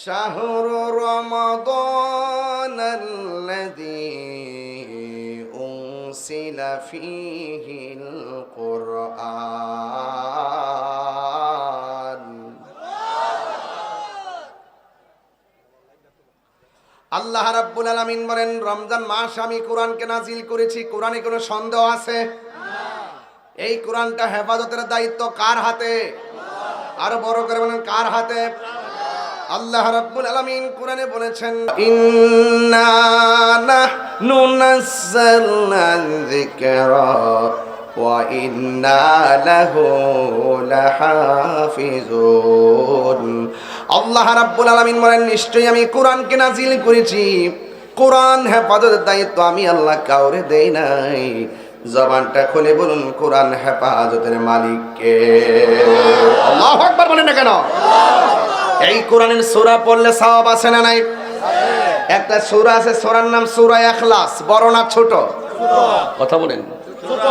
শাহরু রমাদানাল্লাযী উনসিলা ফীহিল কুরআন। আল্লাহ রাব্বুল আলামিন বলেন, রমজান মাস আমি কোরআনকে নাজিল করেছি। কোরআনে কোনো সন্দেহ আছে? এই কোরআনটা হেফাজতের দায়িত্ব কার হাতে? আরো বড় করে বলেন, কার হাতে? আল্লাহ রাব্বুল আলামিন কোরআনে বলেছেন, ইন্না নাহনু নাযালনা যিকরা ওয়া ইন্না লাহু লাহাফিজুন। আল্লাহ রাব্বুল আলামিন বলেন, নিশ্চয়ই আমি কোরআনকে নাজিল করেছি। কোরআন হেফাজতের দায়িত্ব আমি আল্লাহ কাউরে দেই নাই। জবানটা খুলে বলুন, কোরআন হেফাজতের মালিক কে? আল্লাহু আকবার বলেন না কেন? এই কোরআনের সূরা পড়লে সওয়াব আছে না নাই? একটা সূরা আছে, সূরার নাম সূরা ইখলাস। বড় না ছোট? কথা বলেন, ছোট।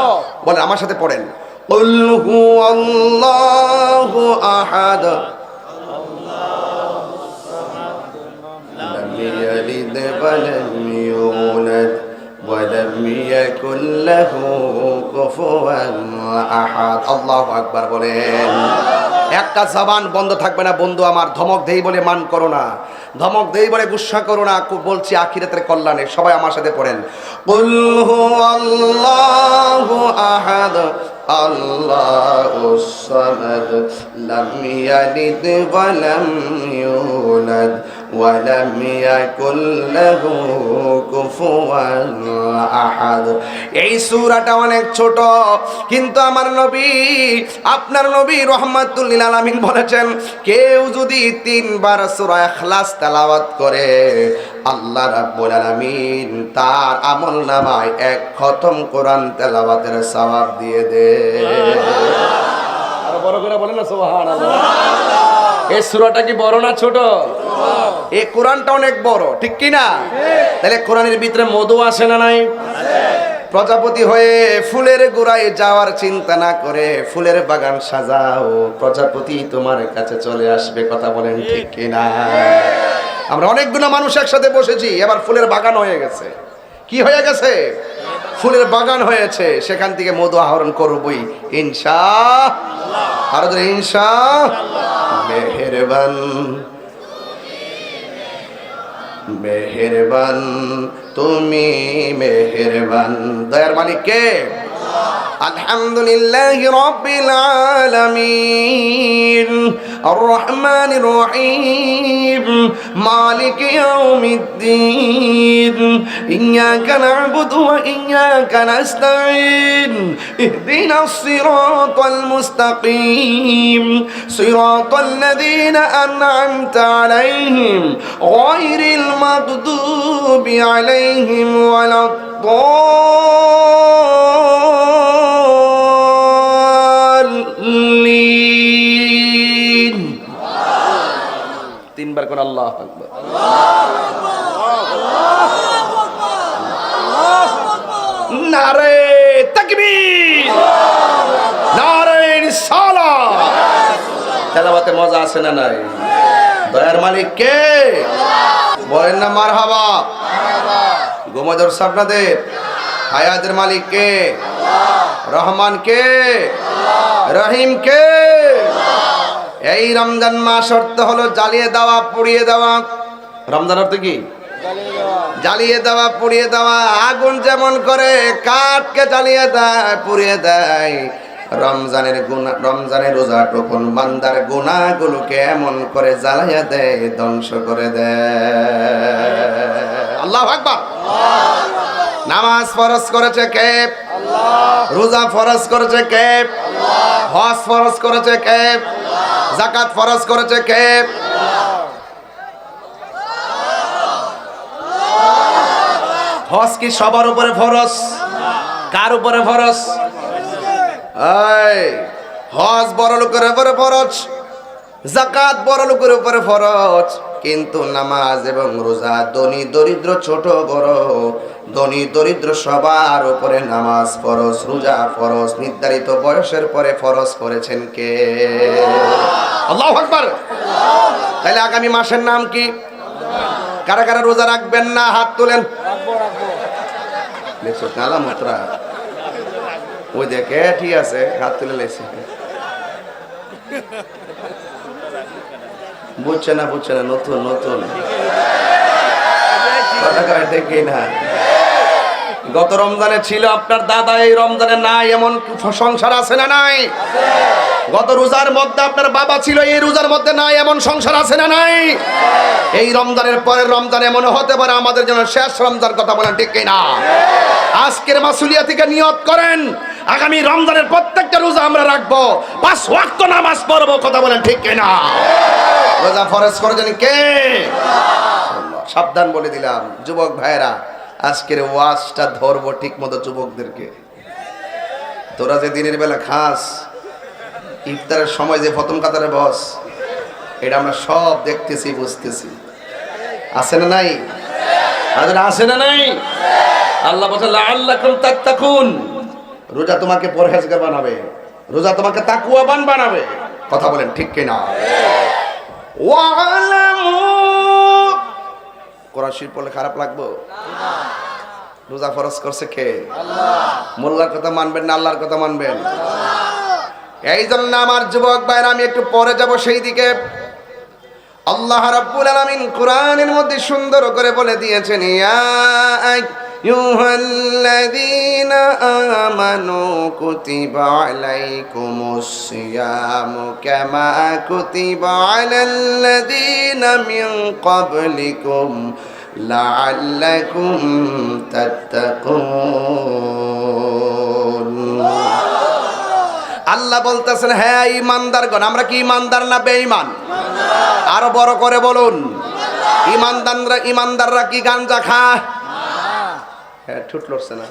বলেন আমার সাথে পড়েন, কুল হুয়াল্লাহু আহাদ আল্লাহুস সামাদ লাম ইয়ালিদ ওয়া লাম ইউলাদ ওয়া লাম ইয়াকুল লাহু কুফুয়ান আহাদ। আল্লাহু আকবার বলেন। একটা জবান বন্ধ থাকবে না বন্ধু আমার। ধমক দেই বলে মান করো না, ধমক দেই বলে গুসা করো না। বলছি আখিরাতের কল্যাণে। সবাই আমার সাথে পড়েন, কুল হুয়াল্লাহু আহাদ আল্লাহুস সামাদ লাম ইয়ালিদ ওয়া লাম ইউলাদ ওয়া লাম ইয়াকুল লাহু কুফুয়ান আহাদ। এই সূরাটা অনেক ছোট, কিন্তু আমার নবী, আপনার নবী রাহমাতুল লিল আলামিন বলেছেন, কেউ যদি 3 বার সূরা ইখলাস তেলাওয়াত করে, আল্লাহ রাব্বুল আলামিন তার আমলনামায় 1 খতম কোরআন তেলাওয়াতের সওয়াব দিয়ে দেয়। আর বড় করে বলেন না সুবহানাল্লাহ। এই সূরাটা কি বড় না ছোট? এই কোরআনটা অনেক বড়, ঠিক কি না? তাহলে কোরআনের ভিতরে মধু আছে না নাই? প্রজাপতি হয়ে ফুলের গোড়ায় যাওয়ার চিন্তা না করে ফুলের বাগান সাজাও, প্রজাপতি তোমার কাছে চলে আসবে। কথা বলেন ঠিক কি না? আমরা অনেকগুলো মানুষ একসাথে বসেছি, এবার ফুলের বাগান হয়ে গেছে। কি হয়ে গেছে? ফুলের বাগান হয়েছে। সেখান থেকে মধু আহরণ করবই ইনশাআল্লাহ। আর ইনশাআল্লাহ। মেহেরবান মেহেরবান তুমি মেহেরবান। দয়ার মালিক কে? আলহামদুলিল্লাহি রাব্বিল আলামিন আর রহমানির রহিম মালিকি ইয়াউমিদ্দিন ইয়্যাকা না'বুদু ওয়া ইয়্যাকা নাস্তাঈন ইহদিনাস সিরাতাল মুস্তাকিম সিরাতাল লাযীনা আন'আমতা আলাইহিম গায়রিল মাগদুবি আলাইহিম ওয়ালাদ তিনবার কোন আল্লাহু আকবার। নারে তাকবীর, নারে রিসালাত। তেলাওয়াতে মজা আছে না নাই? দয়ার মালিক কে? বলেন না মারহাবা। গোমদর সাবনাদের হায়াতের মালিক কে? রহমান কে? রহিম কে? এই রমজান মাস অর্থ হলো জ্বালিয়ে দেওয়া, পুড়িয়ে দেওয়া। রমজান অর্থ কি? জ্বালিয়ে দেওয়া, পুড়িয়ে দেওয়া। আগুন যেমন করে কাঠকে জ্বালিয়ে দেয়, পুড়িয়ে দেয়, রমজানের রোজা তখন বান্দার গুনাহগুলোকে এমন করে জ্বালাইয়া দেয়, ধ্বংস করে দেয়। আল্লাহু আকবার। নামাজ ফরজ করেছে কে? আল্লাহ। রোজা ফরজ করেছে কে? আল্লাহ। হজ ফরজ করেছে কে? আল্লাহ। যাকাত ফরজ করেছে কে? আল্লাহ। হজ কি সবার উপরে ফরজ? কার উপরে ফরজ? এই হজ বড় লোকের উপরে ফরজ, যাকাত বড় লোকের উপরে ফরজ, কিন্তু নামাজ এবং রোজা ধনী দরিদ্র ছোট বড়, ধনী দরিদ্র সবার উপরে নামাজ ফরজ, রোজা ফরজ। নির্ধারিত বয়সের পরে ফরজ করেছেন কে? আল্লাহু আকবার। তাহলে আগামী মাসের নাম কি? কারা কারা রোজা রাখবেন না হাত তোলেন। দেখছো কালা মুত্রা, ওই দেখে ঠিক আছে, হাত তুলে লেছে। বুঝছে না নতুন নতুন দেখি না। গত রমজানে ছিল আপনার দাদা, এই রমজানে নাই, এমন সংসার আছে না নাই? গত রোজার মধ্যে আপনার বাবা ছিল, এই রোজার মধ্যে নাই, এমন সংসার আছে না নাই? এই রমজানের পরের রমজান এমন হতে পারে আমাদের জন্য শেষ রমজান, কথা বলেন ঠিক কিনা? আজকের মাসুলিয়া থেকে নিয়ত করেন, আগামী রমজানের প্রত্যেকটা রোজা আমরা রাখবো, 5 ওয়াক্ত নামাজ পড়বো, কথা বলেন ঠিক কিনা? রোজা ফরজ করেছেন কে? সাবধান বলে দিলাম যুবক ভাইরা, আজকের ওয়াজটা ধরবো ঠিক মতো যুবকদেরকে। তোরা যে দিনের বেলা খাস, ইফতারের সময় যে প্রথম কাতারে বস, এটা আমরা সব দেখতেছি বুঝতেছি। আছে না নাই? আছে না নাই? আল্লাহ বলেন লাআল্লাকুম তাত্তাকুন, রোজা তোমাকে পরহেজগার বানাবে, রোজা তোমাকে তাকওয়াবান বানাবে, কথা বলেন ঠিক কিনা? ওয়ালামু, কোরআন শরীফ পড়লে খারাপ লাগবে? রোজা ফরজ করছে কে? আল্লাহ। মোল্লার কথা মানবেন না আল্লাহর কথা মানবেন? এই জন্য আমার যুবক ভাইরা, আমি একটু পরে যাব সেই দিকে। আল্লাহ রাব্বুল আলামিন কোরআনের মধ্যে সুন্দর করে বলে দিয়েছেন, ইয়া আইয়ুহাল্লাযীনা আমানু কুতিবা আলাইকুমুস সিয়ামু কামা কুতিবা আলাল্লাযীনা মিন ক্বাবলিকুম লাআল্লাকুম তাত্তাকুন। আল্লাহ বলতেছেন, হ্যাঁ ঈমানদারগণ, আমরা কি ঈমানদার না বেঈমান? আরো বড় করে বলুন, ঈমানদাররা কি গাঞ্জা খায়? হ্যাঁ, ঠুট লড়ছে না,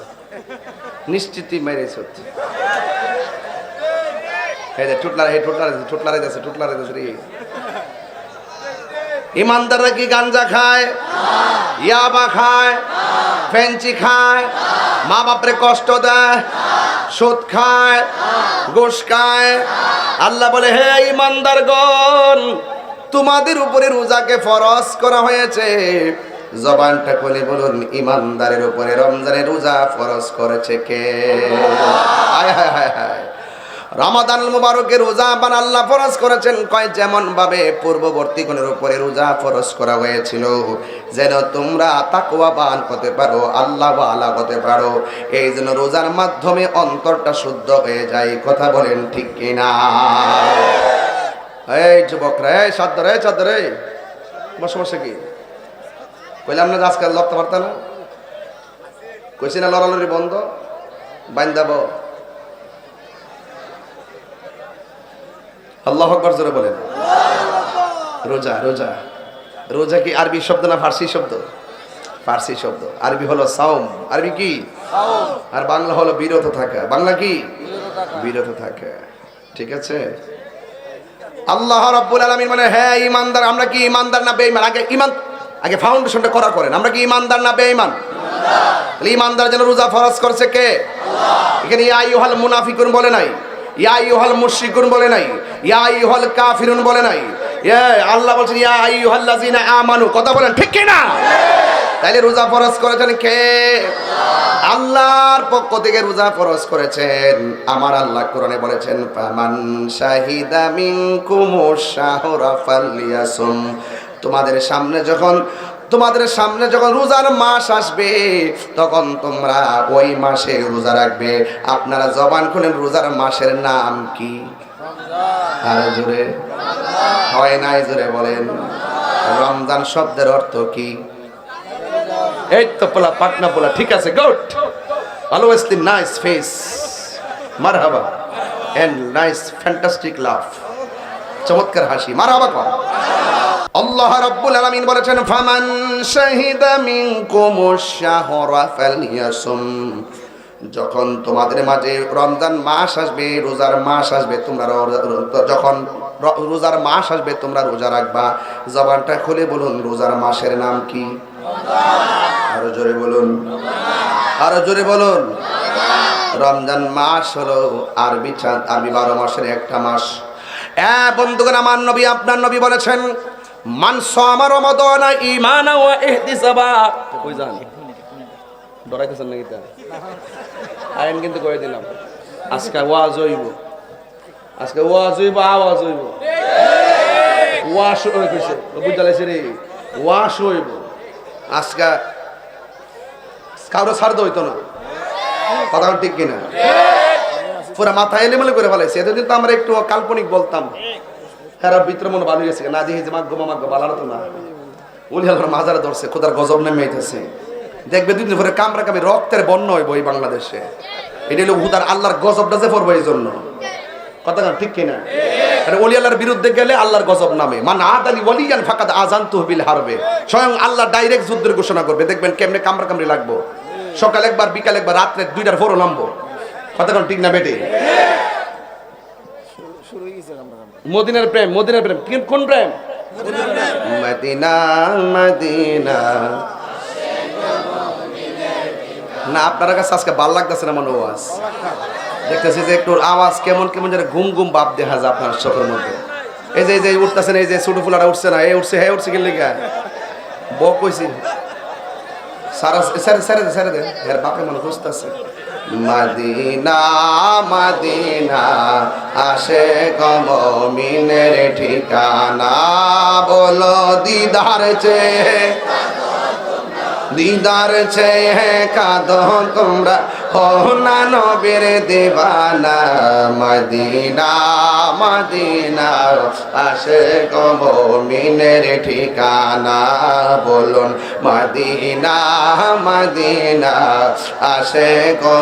নিশ্চিতই মেরেছ। ঈমানদাররা কি গাঞ্জা খায়, ইয়াবা খায়, ফেঞ্চি খায়, মা বাপরে কষ্ট দেয়, সুদ খায়, ঘুষ খায়? আল্লাহ বলে, হে ঈমানদারগণ, তোমাদের উপরে রোজাকে ফরজ করা হয়েছে। জবানটা খুলে বলুন, ঈমানদারের উপরে রমজানের রোজা ফরজ করেছে কে? হায় হায় হায় হায়। রমাদানুল মুবারকের রোজা বান আল্লাহ ফরজ করেছেন, কয় যেমন ভাবে পূর্ববর্তী কোনের উপরে রোজা ফরজ করা হয়েছিল, যেন তোমরা তাকওয়াবান হতে পারো, আল্লাহ ওয়ালা হতে পারো। এই জন্য রোজার মাধ্যমে অন্তরটা শুদ্ধ হয়ে যায়, কথা বলেন ঠিক কিনা? এই যুবকরা, এই সাদরে চাদরে বসে বসে কি কইলাম না, আজকাল লড়তে পারত না, কইছি না লড়ালড়ি বন্ধ, বাইন্দাব। আল্লাহু আকবার জোরে বলেন। রোজা, রোজা, রোজা কি আরবি শব্দ না ফার্সি শব্দ? ফার্সি শব্দ। আরবি হলো সাওম, আরবি কি? আর বাংলা হলো বিরত থাকা। বাংলা কি? বিরত থাকা। ঠিক আছে? আল্লাহ রাব্বুল আলামিন মানে, হ্যাঁ ঈমানদার, আমরা কি ঈমানদার না বেঈমান? আগে ফাউন্ডেশনটা করা করেন, আমরা কি ঈমানদার না বেঈমান? ঈমানদার যেন রোজা ফরজ করছে কে? আল্লাহ। এখানে ইয়া আইয়ুহাল মুনাফিকুন বলে নাই, ইয়া আইয়ুহাল মুশরিকুন বলে নাই, ইয়া আইয়ুহাল কাফিরুন বলে নাই। আল্লাহ বলছেন ইয়া আইয়ুহাল্লাযীনা আমানু, কথা বলেন ঠিক কি না? তাইলে রোজা ফরজ করেছেন কে? আল্লাহর পক্ষ থেকে রোজা ফরজ করেছেন। আমার আল্লাহ কোরআনে বলেছেন, ফামান শাহিদা মিনকুমুশ শাহরা ফালইয়াসুম। তোমাদের সামনে যখন রোজার মাস আসবে, তখন তোমরা ওই মাসে রোজা রাখবে। আপনারা জবান খুলেন, রোজার মাসের নাম কি? আর জোরে হয় নাই, জোরে বলেন। রমজান শব্দের অর্থ কি? এই তো পোলা, পাটনা পোলা, ঠিক আছে, গুড। অলওয়েজ দি নাইস ফেস, মারহাবা, এন্ড নাইস ফ্যান্টাস্টিক লাভ, চমৎকার হাসি, মারহাবা কর। আল্লাহ রাব্বুল আলামিন বলেছেন, ফামান শাহিদা মিনকুমুশ শাহরা ফালইয়াসুম। যখন তোমাদের মাঝে রমজান মাস আসবে, রোজার মাস আসবে, তোমরা যখন রোজার মাস আসবে, তোমরা রোজা রাখবা। জবানটা খুলে বলুন, রোজার মাসের নাম কি? আরো জোরে বলুন, আরো জোরে বলুন। রমজান মাস হলো আরবি চাঁদ, আরবি 12 মাসের একটা মাস। বন্ধুগণ, আমার নবী, আপনার নবী বলেছেন, মান সামা রমাদানা ঈমানা ওয়া ইহতিসাবা। কই যান, ডরাইতেছেন নাকি? তা আইন কিন্তু কই দিলাম, আজকে ওয়াজ হইব, আজকে ওয়াজ হইব, আওয়াজ হইব, ওয়াশ হইছে, বুঝাইছে রে, ওয়াশ হইব আজকে। কারো ছাড় হইতো না, কথা ঠিক কিনা? পুরা মাথা এলেমেলে করে ফেলাইছে। এতদিন তো আমরা একটু কাল্পনিক বলতাম, খারাপ ভিতরে মনে ভালো গেছে না, দেখি যে মাগ্য মাগ্য বালানো তো না, উনি আল্লাহর মাজারে ধরছে, খোদার গজব নেমে আইতেছে। দেখবে দুদিন পরে কামড়া কামি রক্তের বন্যা হইব এই বাংলাদেশে। এটা হলো হুদার আল্লাহর গজবটা যে পড়বো এই জন্য, কথা ঠিক কিনা? ওলি আল্লাহর বিরুদ্ধে গেলে আল্লাহর গজব নামে। মান আদালি ওয়ালিয়ান ফাকাদ আযানতুহু বিল হারবে। স্বয়ং আল্লাহ ডাইরেক্ট যুদ্ধের ঘোষণা করবে, দেখবেন কেমনে কামড়া কামড়ি লাগবো। সকাল একবার, বিকাল একবার, রাত্রে 2টার পরও নামবো, কথা ঠিক না বেটে? মদিনার প্রেম, মদিনার প্রেম, কোন প্রেম? Medina Medina. না আপনার কাছে আজকে ভাল লাগতেছে না মনে ওয়াজ দেখতেছি যে একটু আওয়াজ কেমন কেমন যেন ঘুম ঘুম ভাব দেখা যায় আপনার চোখের মধ্যে। এই যে এই যে উঠতেছেন, এই যে ছোট ফুলারা উঠছে না, এই উঠছে, হ্যাঁ উঠছে কি লেগা বক কইছি সারা সারে সারে সারে দে এর বাপে মনে খুঁজতেছে। মদিনা মদিনা আসে মুমিনের ঠিকানা, বলো দিদার চেয়ে, দিদার চেয়ে কাঁদো তোমরা, হো না নবীর দিওয়ানা। মদিনা মদিনা আসে মুমিনের ঠিকানা, বলুন মদিনা মদিনা আসে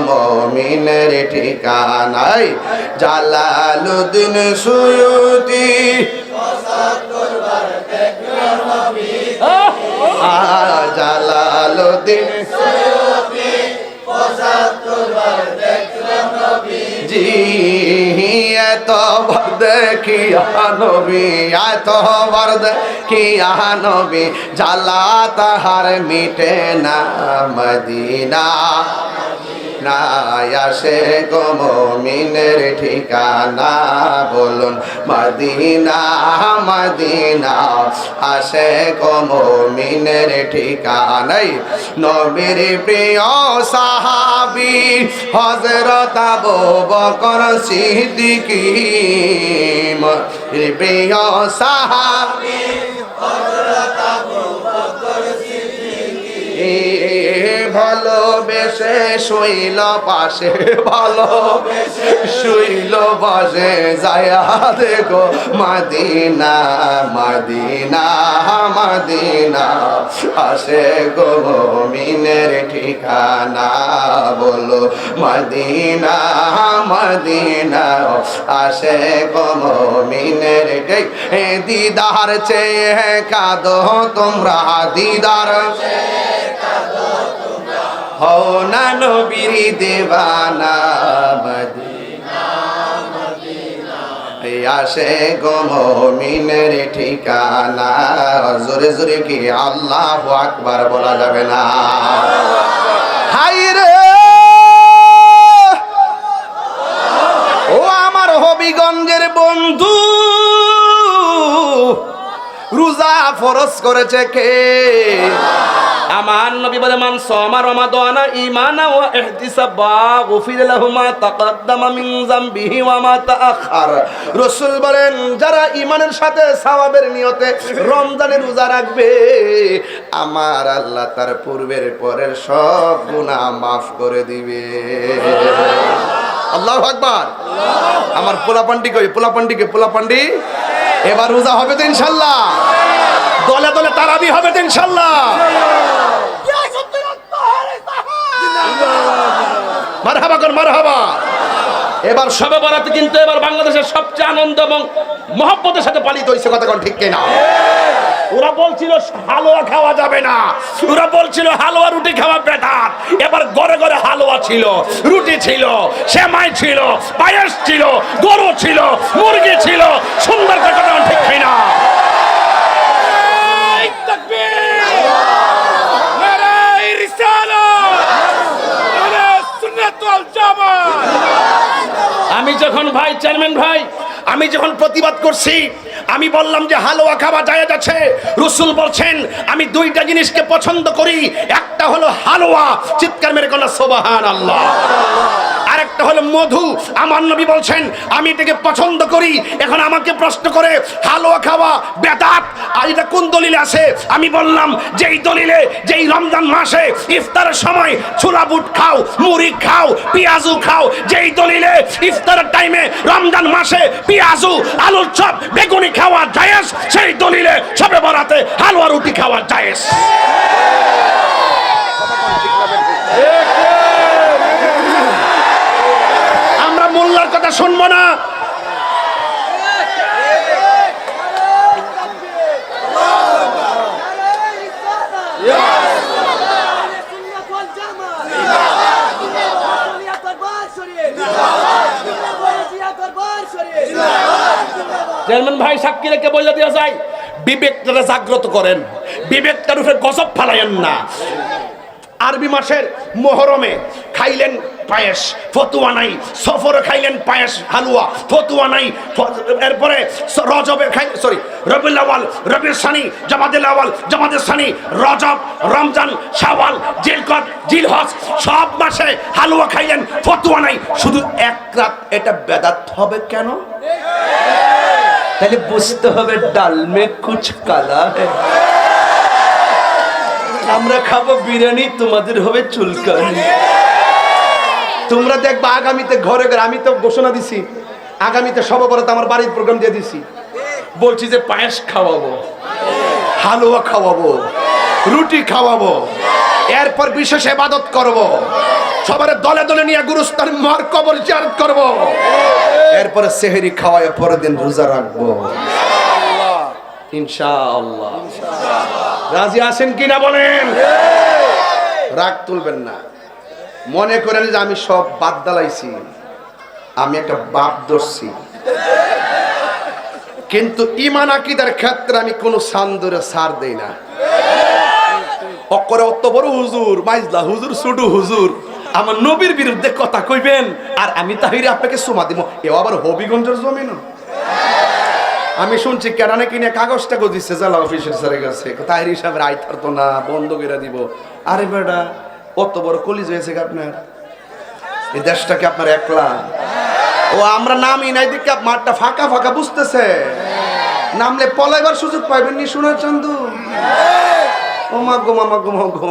মুমিনের ঠিকানায়। জালালউদ্দিন সুয়ুতি জালালউদ্দিন জি এতবার দেখিয়া নবী, এতবার দেখিয়া নবী, জ্বালা তাহার মিটে না। মদিনা না আসে মুমিনের ঠিকানা, বলুন মদিনা মদিনা আসে মুমিনের ঠিকানায়। নবীর প্রিয় সাহাবী হযরত আবু বকর সিদ্দিক, প্রিয় সাহাবী হযরত আবু বকর সিদ্দিক, ভালোবেসে শুইল পাশে, ভালোবেসে শুইল পাশে, যায়া দেখো মদিনা মদিনা মদিনা আসে মুমিনের ঠিকানা, বলো মদিনা মদিনা আসে মুমিনের ঠিকানা। দিদার চেয়ে কাঁদো তোমরা, দিদার হো না নবীর দিওয়ানা। মদিনা মদিনা আসে মুমিনের ঠিকানা। জোরে জোরে কি আল্লাহু আকবার বলা যাবে না? হাই রে ও আমার হবিগঞ্জের বন্ধু, রোজা ফরজ করেছে কে? আমার নবী বলে, মান সামা রমাদানা ঈমানা ওয়া ইহতিসাবা গুফির লাহু মা তাকাদ্দামা মিন যামবিহি ওয়া মা তাআখার। রাসূল বলেন, যারা ঈমানের সাথে সওয়াবের নিয়তে রমজানের রোজা রাখবে, আমার আল্লাহ তার পূর্বের পরের সব গুনাহ maaf করে দিবে। আল্লাহু আকবার। আমার পোলাপান্ডি কই, পোলাপান্ডিকে পোলাপান্ডি এবার রোজা হবে তো ইনশাআল্লাহ, দলে দলে তারাবি হবে তো ইনশাআল্লাহ। মারহাবা কর মারহাবা। এবার শবে বরাত কিন্তু এবার বাংলাদেশের সবচেয়ে আনন্দ এবং মহব্বতের সাথে পালিত হয়েছে, কথা কোন ঠিক কিনা? ওরা বলছিল হালুয়া খাওয়া যাবে না, ওরা বলছিল হালুয়া রুটি খাওয়া বেটার। এবার ঘরে ঘরে হালুয়া ছিল, রুটি ছিল, সেমাই ছিল, পায়েস ছিল, গরু ছিল, মুরগি ছিল। সুন্দর কথা ঠিক কিনা? আমি যখন ভাই চেয়ারম্যান ভাই, আমি যখন প্রতিবাদ করছি, আমি বললাম যে হালুয়া খাওয়া জায়েজ আছে। রাসূল বলছেন আমি দুইটা জিনিসকে পছন্দ করি, একটা হলো হালুয়া, চিৎকার মেরে বলেন সুবহানাল্লাহ, আরেকটা হলো মধু। আমার নবী বলছেন আমি এটাকে পছন্দ করি। এখন আমাকে প্রশ্ন করে হালুয়া খাওয়া বেদাত, আর এটা কোন দলিলে আছে? আমি বললাম যেই দলিলে, যেই রমজান মাসে ইফতারের সময় ছোলা বুট খাও, মুড়ি খাও, পেঁয়াজু খাও, যেই দলিলে ইফতারের টাইমে রমজান মাসে পেঁয়াজু, আলুর চপ, বেগুনি খাওয়া জায়েজ, সেই দলিলে সবে বরাতে হালুয়া রুটি খাওয়া জায়েজ। আমরা মোল্লার কথা শুনবো না। চেয়ারম্যান ভাই সাক্ষী রেখে বলে দেওয়া যায়, বিবেকটা জাগ্রত করেন, বিবেকটার উপরে গজব ফালাইয়েন না। আরবি মাসের মুহরমে খাইলেন পায়েস, ফতুয়া নাই। সফরে খাইলেন পায়েস হালুয়া, ফতুয়া নাই। এরপরে রজবে খাই, সরি, রবিউল আউয়াল, রবিউল সানি, জামাদুল আউয়াল, জামাদুল সানি, রজব, রমজান, শাওয়াল, জিলকদ, জিলহজ, সব মাসে হালুয়া খাইলেন, ফতুয়া নাই। শুধু এক রাত এটা বেদাত হবে কেন? তাহলে বুঝতে হবে ডাল মে কুছ কালা হ্যায়। আমরা খাবো বিরিয়ানি, তোমাদের হবে চুলকানি। তোমরা দেখবা আগামীতে ঘরে ঘরে, আমি তো ঘোষণা দিছি আগামীতে সবে বরাতে আমার বাড়ির প্রোগ্রাম দিয়ে দিছি, বলছি যে পায়েস খাওয়াবো, হালুয়া খাওয়াবো, রুটি খাওয়াবো, এরপর বিশেষ ইবাদত করব, সবার দলে দলে নিয়ে গুরুস্থান মার কবর জিয়ারত করব, এরপরে সেহরি খাওয়ায় পরের দিন রোজা রাখবো ইনশাআল্লাহ। রাজি আছেন কিনা বলেন? রাগ তুলবেন না, মনে করেন যে আমি সব বাদ দালাইছি, আমি একটা বাপ ধরছি, কিন্তু ঈমান আকীদার ক্ষেত্রে আমি কোনো সান্দরে ছাড় দেই না। অকরে অত বড় হুজুর, মাইজলা হুজুর, ছোট হুজুর, আমার নবীর বিরুদ্ধে কথা কইবেন আর আমি তাহিরে আপনাকে সুমা দিব, এও আবার হবিগঞ্জের জমিন। আমি শুনছি কেরানে কিনে কাগজটা দিচ্ছে জেলা অফিসের স্যারের কাছে, তাহির হিসাবে আয় থাকতো না, বন্ধ করে দিব। আরে বেটা, কত বড় কলিজ হয়েছে আপনার, এই দেশটাকে আপনার একলা। ও আমরা নামই নাই দিকে মাঠটা ফাঁকা ফাঁকা বুঝতেছে, নামলে পলাইবার সুযোগ পাইবেন নি সোনার চান্দু। ও মা গো মামা গো মা গো,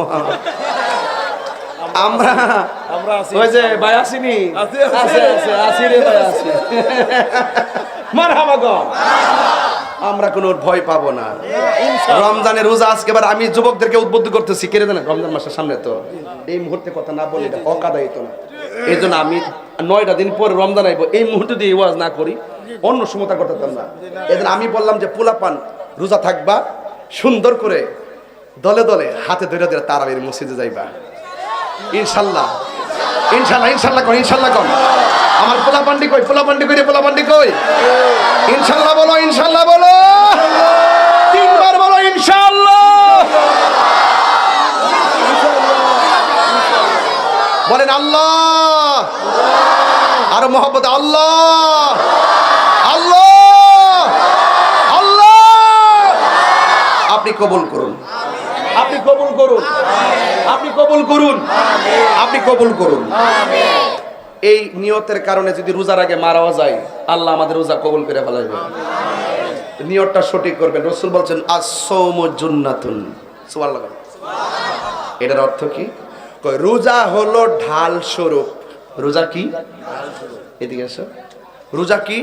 আমরা ওই যে ভাই আসিনি, আছে আছে রে ভাই আছে, মারহাবা গো। আমরা কোনো ভয় পাবো না। রমজানের রোজা আজকে এবার আমি যুবকদেরকে উদ্বুদ্ধ করতেছি, কেড়ে দেন রমজান মাসের সামনে, তো এই মুহূর্তে কথা না বলি এটা হক আদায় হতো না। এই জন্য আমি 9টা দিন পরে রমজান আইব, এই মুহূর্তে দিয়ে ওয়াজ না করি, অন্য সমতা করতাম না। এই জন্য আমি বললাম যে পোলাপান রোজা থাকবা, সুন্দর করে দলে দলে হাতে ধরে ধরে তারাবির মসজিদে যাইবা ইনশাল্লাহ। ইনশাল্লাহ ইনশাল্লাহ কই, ইনশাল্লাহ কই। আমার পোলাপান্ডি কই, পোলাপান্ডি কই রে, পোলাপান্ডি কই? ইনশাল্লাহ বলো, ইনশাল্লাহ বলো, তিনবার বলো ইনশাল্লাহ। বলেন আল্লাহ, আরো মহব্বত, আল্লাহ আল্লাহ আল্লাহ। আপনি কবুল করুন, আপনি কবুল করুন, আপনি কবুল করুন, আপনি কবুল করুন। এই নিয়তের কারণে যদি রোজার আগে মারাও যায়, আল্লাহ আমাদের রোজা কবুল করে ফেলাইবে। নিয়তটা সঠিক করবেন। রাসূল বলছেন আস-সাওমু জুন্নাতুন, সুবহানাল্লাহ। এটার অর্থ কি? কয় রোজা হলো ঢাল স্বরূপ। রোজা কি? এদিকে এসো। রোজা কি?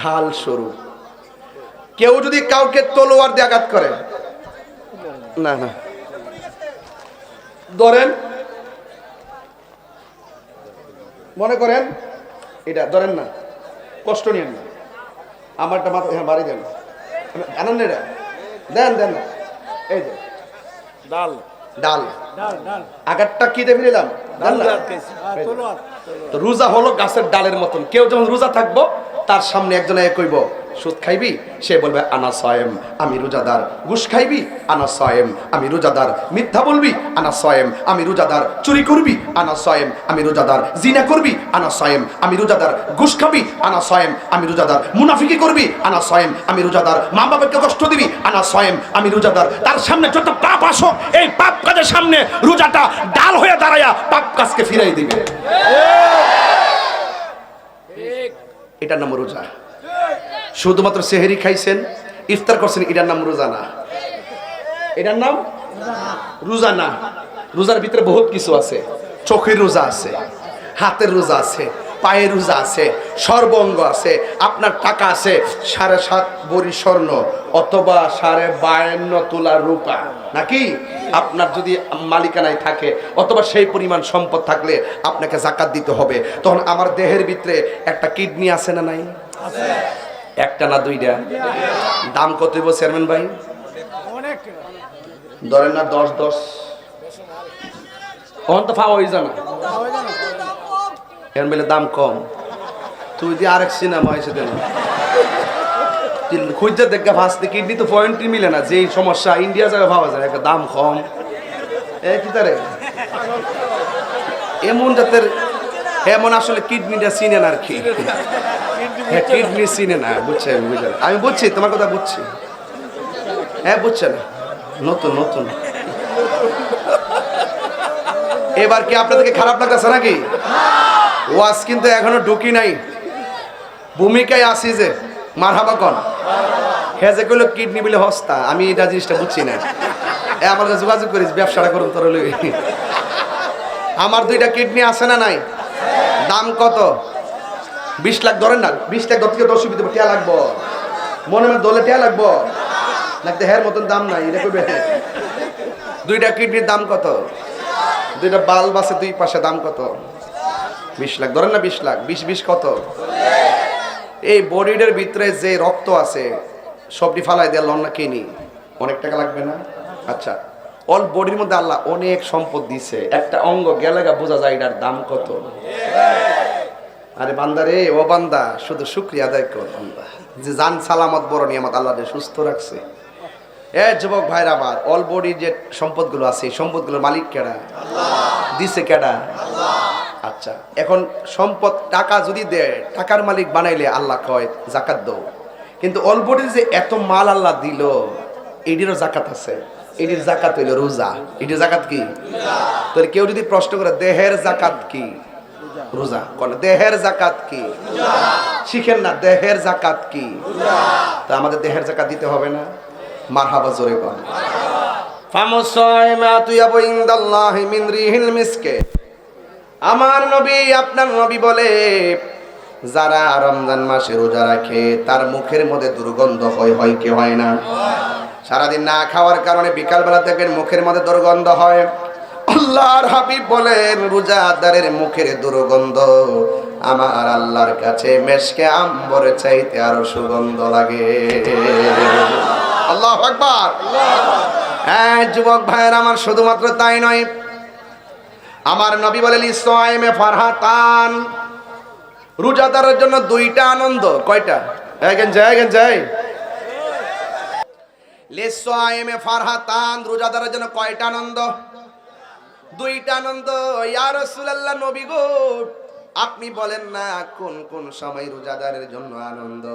ঢাল স্বরূপ। কেউ যদি কাউকে তলোয়ার দিয়ে আঘাত করে, না না ধরেন, মনে করেন এটা ধরেন না, কষ্ট নিয়েন না, আমারটা মাথা বাড়ি দেন, জানেন না এটা দেন দেন, এই যে ডাল ডাল, ডাল ডাল আগেরটা কি দিয়ে ফেলিলাম, ডাল না? তো রোজা হলো গাছের ডালের মতন। কেউ যখন রোজা থাকবো তার সামনে একজন কইব সুদ খাইবি, সে বলবে আনা সায়েম, আমি রোজাদার। ঘুষ খাইবি, আনা সায়েম, আমি রোজাদার। মিথ্যা বলবি, আনা সায়েম, আমি রোজাদার। চুরি করবি, আনা সায়েম, আমি রোজাদার। জিনা করবি, আনা সায়েম, আমি রোজাদার। ঘুষ খাবি, আনা সায়েম, আমি রোজাদার। মুনাফিকি করবি, আনা সায়েম, আমি রোজাদার। মা বাবাকে কষ্ট দিবি, আনা সায়েম, আমি রোজাদার। তার সামনে যত পাপ আসো, এই পাপ কাজের সামনে রোজাটা ডাল হয়ে দাঁড়ায়া পাপ কাজকে ফিরাই দিবে। এটার নাম রোজা। শুধুমাত্র সেহরি খাইছেন, ইফতার করছেন, এটার নাম রোজা না। এটার নাম রোজা না। রোজার ভিতরে বহুত কিছু আছে। চোখের রোজা আছে, হাতের রোজা আছে, পায়ের রোজা আছে, সর্বঙ্গ আছে। আপনার টাকা আছে 7.5 ভরি স্বর্ণ অথবা 52.5 তোলা রূপা, নাকি? আপনার যদি মালিকানায় থাকে অথবা সেই পরিমাণ সম্পদ থাকলে আপনাকে যাকাত দিতে হবে। তখন আমার দেহের ভিতরে একটা কিডনি আছে না নাই? একটা না দুইটা? দাম কত হইব চেয়ারম্যান ভাই? ধরেন না 10 তখন তো পাওয়া হয়ে জানা এখন বলে দাম কম। তুই দিয়ে আরেক সিনেমা হয়েছে দেন খুঁজতে দেখে ফাঁসতে কিডনি তো পয়েন্টই মিলে না। যেই সমস্যা ইন্ডিয়া জায়গায় পাওয়া যায়, একটা দাম কম। কি তারে এমন জাতের, এমন আসলে কিডনিটা চিনেন আর কি। হ্যাঁ, কিডনি চিনে না, বুঝছে, বুঝলেন? আমি বুঝছি, তোমার কথা বুঝছি। হ্যাঁ, বুঝছে না, নতুন নতুন। এবার কি আপনাদেরকে খারাপ লাগতেছে নাকি? ওয়াজ কিন্তু এখনো ঢুকি নাই, ভূমিকায় আসি যে। মারহাবা কন। হ্যাঁ, যে কইলো কিডনি বলে হস্তা, আমি এটা জিনিসটা বুঝছি না। আমার কাছে যোগাযোগ করিস, ব্যবসাটা করুন তোর। আমার 2টা কিডনি আছে না নাই? দাম কত? 20 লাখ ধরেন না। 20 লাখ ধর থেকে 10 দেবো, টিয়া লাগবো মনে মনে দলে, টিয়া লাগবো লাগতে। হ্যার মতন দাম নাই, এটা করবে। 2টা কিডনির দাম কত? 2টা বাল্ব আছে 2 পাশে, দাম কত? 20 লাখ ধরেন না। 20 লাখ, 20 কত? এই বডিটার ভিতরে যে রক্ত আছে সবটি ফালাই দিয়ে লন না কিনি, অনেক টাকা লাগবে না? আচ্ছা, অল বডির মধ্যে আল্লাহ অনেক সম্পদ দিছে, একটা অঙ্গ গেলেগা বোঝা যায় এটার দাম কত। আরে বান্দা রে, ও বান্দা, শুধু শুকরিয়া আদায় কর বান্দা, যে জান সালামত বড় নিয়ামত আল্লাহ সুস্থ রাখছে। যুবক ভাইরা, আমার অল বডির যে সম্পদগুলো আছে, এই সম্পদগুলোর মালিক কেডা? দিছে কেডা? আচ্ছা, এখন সম্পদ টাকা যদি দেয়, টাকার মালিক বানাইলে আল্লাহ কয় যাকাত দাও। কিন্তু অল বডির যে এত মাল আল্লাহ দিল, এটিরও যাকাত আছে। এটির যাকাত হইল রোজা। এটির যাকাত কি? তাহলে কেউ যদি প্রশ্ন করে দেহের যাকাত কি? রোজা। দেহের যাকাত কি? শিখেন না, দেহের যাকাত কি? তা আমাদের দেহের যাকাত দিতে হবে না? মারহাবা, জোরে বল। আমার নবী, আপনার নবী বলে, যারা রমজান মাসে রোজা রাখে তার মুখের মধ্যে দুর্গন্ধ হয় কি হয় না? সারাদিন না খাওয়ার কারণে বিকালবেলা দেখবেন মুখের মধ্যে দুর্গন্ধ হয়। আল্লাহর হাবিব বলেন, রোজাদারের মুখের দুর্গন্ধ আমার আল্লাহর কাছে মেশকে আম্বরের চাইতে আরো সুগন্ধ লাগে। আল্লাহু আকবার। হ্যাঁ যুবক ভাইয়ের আমার, শুধুমাত্র তাই নয়, আমার নবী বলেন ইসওয়াইমে ফারহাতান, রোজাদারের জন্য 2টা আনন্দ। কয়টা? যাই লিসওয়াইমে ফারহাতান, রোজাদারের জন্য কয়টা আনন্দ? 2টা আনন্দ। ইয়া রাসূলুল্লাহ, নবী গো, আপনি বলেন না কোন কোন সময় রোজাদারের জন্য আনন্দ?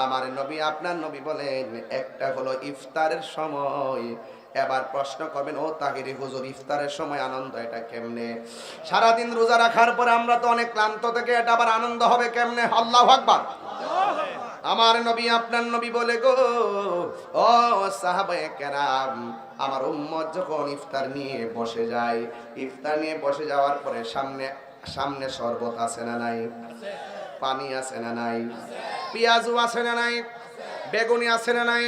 আমার নবী, আপনার নবী বলেন, একটা হলো ইফতারের সময়। এবার প্রশ্ন করবেন, ও তাহিরি হুজুর, ইফতারের সময় আনন্দ এটা কেমনে? সারাদিন রোজা রাখার পরে আমরা তো অনেক ক্লান্ত থেকে, এটা আবার আনন্দ হবে কেমনে? আল্লাহু আকবার। আমার নবী, আপনার নবী বলে গো, ও সাহাবায়ে কেরাম, আমার উম্মত যখন ইফতার নিয়ে বসে যায়, ইফতার নিয়ে বসে যাওয়ার পরে সামনে শরবত আছে না নাই? পানি আছে না নাই? পেঁয়াজু আছে না নাই? বেগুনি আছে না নাই?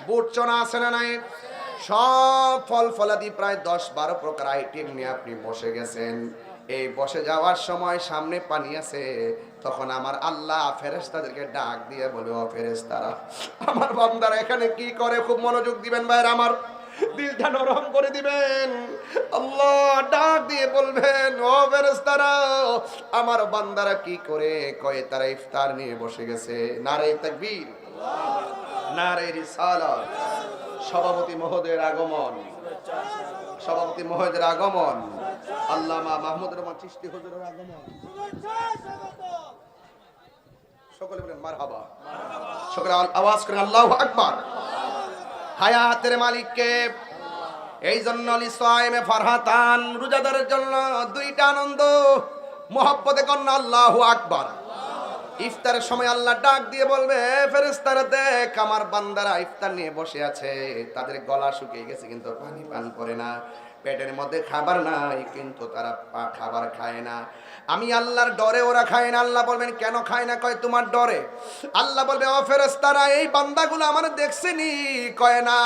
বুট চনা আছে না নাই? সব ফল ফলাদি প্রায় 10-12 প্রকার আইটেম নিয়ে আপনি বসে গেছেন। এই বসে যাওয়ার সময় সামনে পানি আছে, তখন আমার আল্লাহ ফেরেশতাদেরকে ডাক দিয়ে বলে, ও ফেরেশতারা, আমার বান্দারা এখানে কি করে? খুব মনোযোগ দিবেন ভাইরা আমার, দিলটা নরম করে দিবেন। আল্লাহ ডাক দিয়ে বলবেন, ও ফেরেশতারা, আমার বান্দারা কি করে? কয় তারা ইফতার নিয়ে বসে গেছে। নারে তাকবীর, নারে রিসালাত। সভাপতি মহোদয়ের আগমন, সভাপতি মহোদয়ের আগমন, আল্লামা মাহমুদ রহমান চিশতি হুজুরের আগমন। সকলে বলেন মারহাবা, সকলে আওয়াজ করেন আল্লাহু আকবার। হায়াতের মালিককে এই জন্য লিসাইমে ফারহাতান, রোজাদারের জন্য দুইটা আনন্দ, মুহাব্বতে কন্যা আল্লাহু আকবার। ইফতারের সময় আল্লাহ ডাক দিয়ে বলবে, ফেরেশতারা দেখ, আমার বান্দারা ইফতার নিয়ে বসে আছে, তাদের গলা শুকিয়ে গেছে কিন্তু পানি পান করে না, পেটের মধ্যে খাবার নাই কিন্তু তারা খাবার খায় না। আমি আল্লাহর ডরে ওরা খায় না। আল্লাহ বলবেন, কেন খায় না? কয় তোমার ডরে। আল্লাহ বলবে, ও ফেরেশতারা, এই বান্দাগুলো আমার দেখছেনি? কয় না।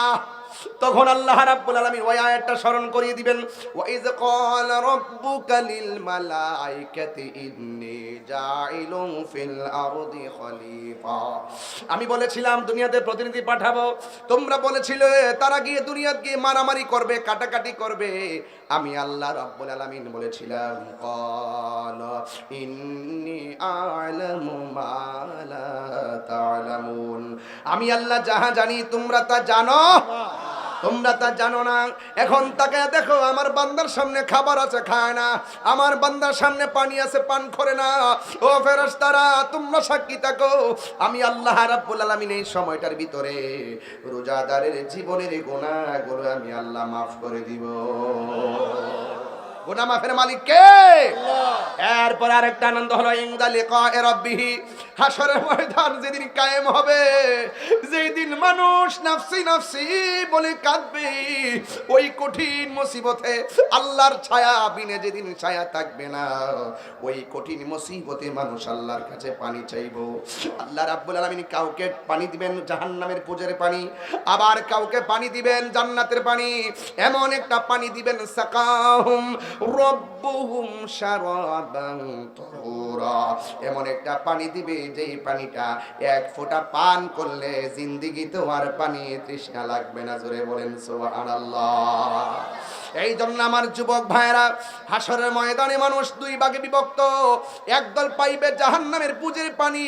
তখন আল্লাহ রাব্বুল আলামিন ওই আয়াতটা স্মরণ করিয়ে দিবেন, ওয়া ইয ক্বালা রাব্বুকা লিল মালাইকাতি ইন্নী জাইলুন ফিল আরদি খলিফা। আমি বলেছিলাম দুনিয়াতে প্রতিনিধি পাঠাবো, তোমরা বলেছিলে তারা গিয়ে দুনিয়াতে গিয়ে মারামারি করবে, কাটাকাটি করবে। আমি আল্লাহ রাব্বুল আলামিন বলেছিলাম, ক্বালা ইন্নী আ'লামু মা লা তা'লামুন, আমি আল্লাহ যাহা জানি তোমরা তা জানো, তোমরা তা জানো না। এখন তাকে দেখো, আমার বান্দার সামনে খাবার আছে, খায় না, আমার বান্দার সামনে পানি আছে, পান করে না। ও ফেরেশতারা, তোমরা সাক্ষী থাকো, আমি আল্লাহ রাব্বুল আলামিন এই সময়টার ভিতরে রোজাদারের জীবনের গুনাহগুলো আমি আল্লাহ মাফ করে দিব। গুনাহ মাফের মালিক কে? এরপর আরেকটা আনন্দ হলো ইনদা লিকায়ে রাব্বিহি, হাশরের ময়দান যেদিন কায়েম হবে, যেই দিন মানুষ নাফসি নাফসি বলে কাঁদবে, ওই কঠিন মুসিবতে আল্লাহর ছায়া বিনে যেদিন ছায়া থাকবে না, ওই কঠিন মুসিবতে মানুষ আল্লাহর কাছে পানি চাইবো। আল্লাহ রাব্বুল আলামিন কাউকে পানি দিবেন জাহান্নামের পুজের পানি, আবার কাউকে পানি দিবেন জান্নাতের পানি। এমন একটা পানি দিবেন, সাকাহুম রব্বুহুম শারাবান তাহুরা, এমন একটা পানি দিবে যেই পানিটা এক ফোঁটা পান করলে জিন্দেগিতে আর পানি তৃষ্ণা লাগবে না। জোরে বলেন সুবহানাল্লাহ। এই জন্য আমার যুবক ভাইরা, হাশরের ময়দানে মানুষ দুই ভাগে বিভক্ত, একদল পাইবে জাহান্নামের পুজের পানি,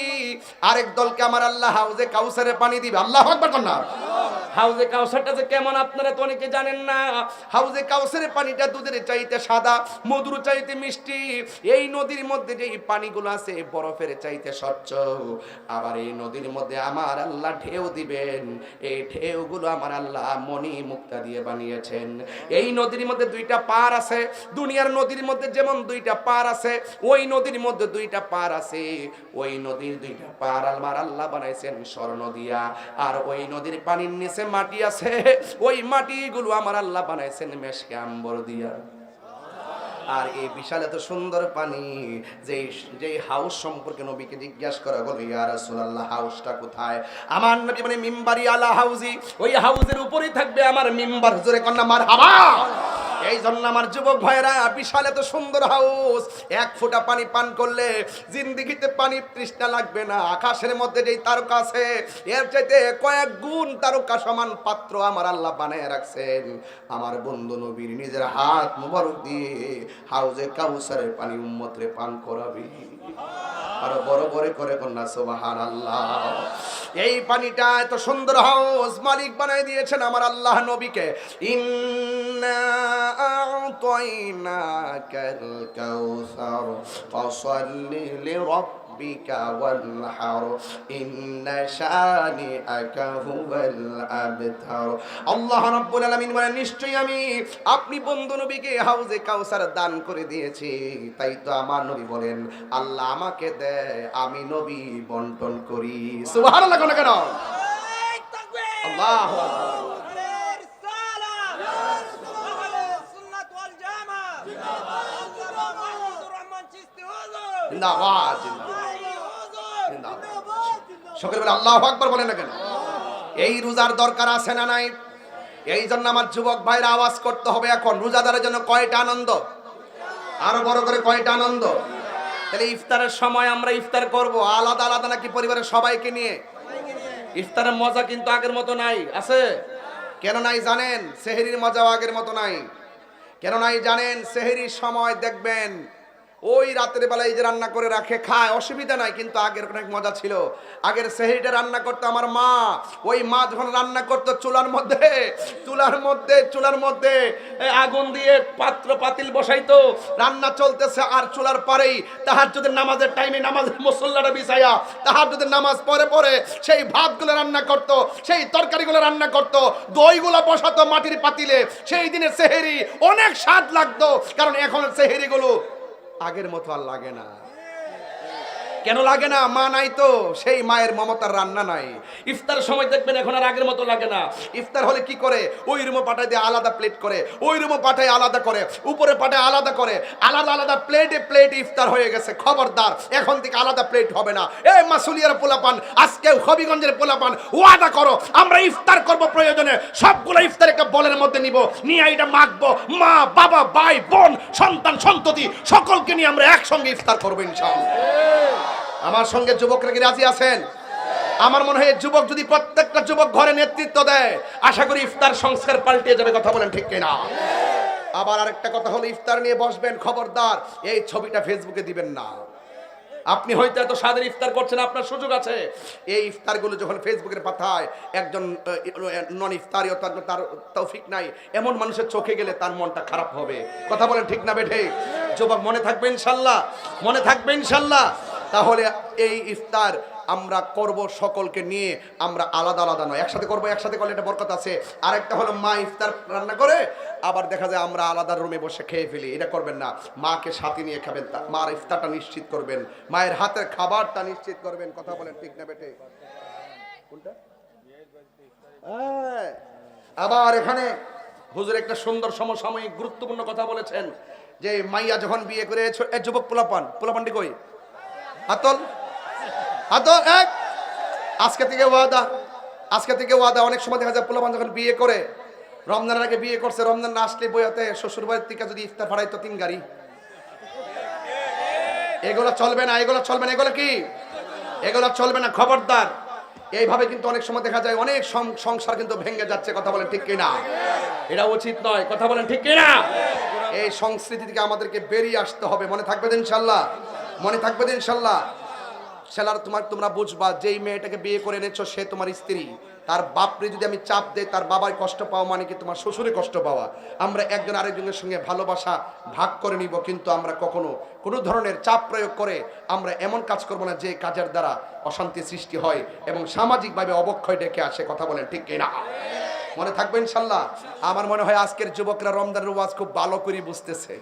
আরেক দলকে আমার আল্লাহ হাউজে কাউসারের পানি দিবে। আল্লাহু আকবার কন্না। হাউজে কাউসারটা যে কেমন আপনারা তো অনেকে জানেন না। হাউজে কাউসারের পানিটা দুধের চাইতে সাদা, মধুর চাইতে মিষ্টি। এই নদীর মধ্যে যে পানিগুলো আছে বরফের চাইতে স্বচ্ছ। আবার এই নদীর মধ্যে আমার আল্লাহ ঢেউ দিবেন, এই ঢেউগুলো আমার আল্লাহ মণি মুক্তা দিয়ে বানিয়েছেন। এই নদীর মধ্যে দুইটা পার আছে, দুনিয়ার নদীর মধ্যে যেমন দুইটা পার আছে, ওই নদীর মধ্যে দুইটা পার আছে। ওই নদীর দুইটা পার আমার আল্লাহ বানাইছেন স্বর্ণ দিয়া, আর ওই নদীর পানির নিচে মাটি আছে, ওই মাটিগুলো আমার আল্লাহ বানাইছেন মেশকে আম্বর দিয়া। আর এই বিশাল এত সুন্দর পানি, যে হাউস সম্পর্কে নবীকে জিজ্ঞাসা করা হলো, ইয়া রাসূলুল্লাহ, হাউসটা কোথায়? আমার নবী মানে মিম্বারি আলা হাউজি, ওই হাউজের উপরেই থাকবে আমার মিম্বার। জোরে কন্না মারহাবা। এই জন্য আমার যুবক ভাইরা, বিশাল এত সুন্দর হাউস, এক ফোঁটা পানি পান করলে জিন্দেগিতে পানি তৃষ্ণা লাগবে না। আকাশের মধ্যে যেই তারকা আছে, এর চাইতে কয়েক গুণ তারকা সমান পাত্র আমার আল্লাহ বানায় রাখছেন। আমার বন্ধু নবীর নিজের হাত মুবারক দিয়ে হাউজে কাউসারের পানি উম্মতরে পান করাবি। আরো বড় বড় করে কন্যা সুবহানাল্লাহ। এই পানিটা এত সুন্দর হাউস মালিক বানাই দিয়েছেন আমার আল্লাহ নবীকে। ইন্না আ'তাইনাকাল কাউসার ফাসাল্লি লিরাব্বিকা ওয়ানহার ইন্না শানিআকা হুয়াল আবতার। আল্লাহ রাব্বুল আলামিন বলেন, নিশ্চয়ই আমি আপনি বন্ধু নবীকে হাউজে কাউসার দান করে দিয়েছি। তাই তো আমার নবী বলেন, আল্লাহ আমাকে দেয়, আমি নবী বন্টন করি। সুবহানাল্লাহ। কেন কেন? আল্লাহু আকবার। জিন্দাবাদ, জিন্দাবাদ। সকলে বলে আল্লাহু আকবার বলেন না কেন? এই রোজার দরকার আছে না নাই? এই জন্য আমার যুবক ভাইরা আওয়াজ করতে হবে এখন, রোজাদারের জন্য কয়টা আনন্দ? আরো বড় করে কয়টা আনন্দ? তাহলে ইফতারের সময় আমরা ইফতার করব আলাদা আলাদা নাকি পরিবারের সবাইকে নিয়ে? ইফতারের মজা কিন্তু আগের মতো নাই। আছে? কেন নাই জানেন? সেহরির মজাও আগের মতো নাই। কেন নাই জানেন? সেহরির সময় দেখবেন ওই রাতের বেলায় যে রান্না করে রাখে খায়, অসুবিধা নাই, কিন্তু আগের অনেক মজা ছিল। আগের সেহরিটা রান্না করতো আমার মা। ওই মা যখন রান্না করতো চুলার মধ্যে আগুন দিয়ে পাত্র পাতিল বসাইতো, রান্না চলতেছে আর চুলার পারেই তাহাজ্জুদের নামাজের টাইমে নামাজের মুসল্লাটা বিছাইয়া তাহাজ্জুদের নামাজ পরে সেই ভাতগুলো রান্না করতো, সেই তরকারিগুলো রান্না করতো, দইগুলো বসাতো মাটির পাতিলে। সেই দিনে সেহরি অনেক স্বাদ লাগতো। কারণ এখন সেহরিগুলো আগের মতো আর লাগে না। কেন লাগে না? মা নাই তো, সেই মায়ের মমতার রান্না নাই। ইফতার সময় দেখবেন এখন আর আগের মতো লাগে না। ইফতার হলে কি করে? ওই রুমে পাঠায় দিয়ে আলাদা প্লেট করে, ওই রুমে পাঠায় আলাদা করে, উপরে পাঠায় আলাদা করে, আলাদা আলাদা প্লেটে ইফতার হয়ে গেছে। খবরদার, এখন থেকে আলাদা প্লেট হবে না। এই মাসুলিয়ার পোলাপান, আজকে হবিগঞ্জের পোলাপান, ওয়াদা করো আমরা ইফতার করব, প্রয়োজনে সবগুলো ইফতার একটা বলের মধ্যে নিব, নিয়ে এটা মাখবো। মা বাবা ভাই বোন সন্তান সন্ততি সকলকে নিয়ে আমরা একসঙ্গে ইফতার করবো ইনশাআল্লাহ। আমার সঙ্গে যুবকরা কি রাজি আছেন? আমার মনে হয় যুবক যদি প্রত্যেকটা যুবক ঘরে নেতৃত্ব দেয়, আশা করি ইফতার সংস্কার পাল্টে যাবে। কথা বলেন ঠিক কিনা? আবার আরেকটা কথা হলো, ইফতার নিয়ে বসবেন, খবরদার এই ছবিটা ফেসবুকে দিবেন না। আপনি হয়তো এত স্বাদের ইফতার করছেন, আপনার সুযোগ আছে। এই ইফতারগুলো যখন ফেসবুকের পাঠায় একজন নন ইফতারি, তার তৌফিক নাই এমন মানুষের চোখে গেলে তার মনটা খারাপ হবে। কথা বলেন ঠিক না বেঠে? যুবক মনে থাকবে ইনশাল্লাহ, মনে থাকবে ইনশাল্লাহ। তাহলে এই ইফতার আমরা করব সকলকে নিয়ে, আমরা আলাদা আলাদা নয়, একসাথে করবো। একসাথে করলে একটা বরকত আছে। আরেকটা হলো মা ইফতার রান্না করে, আবার দেখা যায় আমরা আলাদা রুমে বসে খেয়ে ফেলি। এটা করবেন না। মাকে সাথে নিয়ে খাবেন, মার ইফতারটা নিশ্চিত করবেন, মায়ের হাতের খাবারটা নিশ্চিত করবেন। কথা বলেন ঠিক না বেটে? কোনটা? আবার এখানে হুজুর একটা সুন্দর সমসাময়িক গুরুত্বপূর্ণ কথা বলেছেন যে মাইয়া যখন বিয়ে করে, যুবক পোলাপানটি কই? হাতল এক। আজকে থেকে ওয়াদা। অনেক সময় দেখা যায় পোলাপান যখন বিয়ে করে, রমজানের আগে বিয়ে করছে, রমজান না আসলে বইয়াতে শ্বশুর বাড়ির থেকে যদি ইফতার ফাড়াইতো 3 গাড়ি। এগুলো চলবে না, এগুলো কি? এগুলো চলবে না, খবরদার। এইভাবে কিন্তু অনেক সময় দেখা যায় অনেক সংসার কিন্তু ভেঙে যাচ্ছে। কথা বলেন ঠিক কিনা? এটা উচিত নয়। কথা বলেন ঠিক কিনা? এই সংস্কৃতি থেকে আমাদেরকে বেরিয়ে আসতে হবে। মনে থাকবে ইনশাল্লাহ, মনে থাকবে ইনশাল্লাহ। ছেলার তোমরা বুঝবা, যেই মেয়েটাকে বিয়ে করে এনেছো সে তোমার স্ত্রী। তার বাপরে যদি আমি চাপ দেই, তার বাবার কষ্ট পাওয়া মানে কি তোমার শ্বশুরে কষ্ট পাওয়া। আমরা একজন আরেকজনের সঙ্গে ভালোবাসা ভাগ করে নিব, কিন্তু আমরা কখনো কোনো ধরনের চাপ প্রয়োগ করে আমরা এমন কাজ করব না যে কাজের দ্বারা অশান্তি সৃষ্টি হয় এবং সামাজিকভাবে অবক্ষয় ডেকে আসে। কথা বলেন ঠিক কিনা? মনে থাকবে ইনশাল্লাহ। আমার মনে হয় আজকের যুবকরা রমজানের ওয়াজ খুব ভালো করে বুঝতেছে।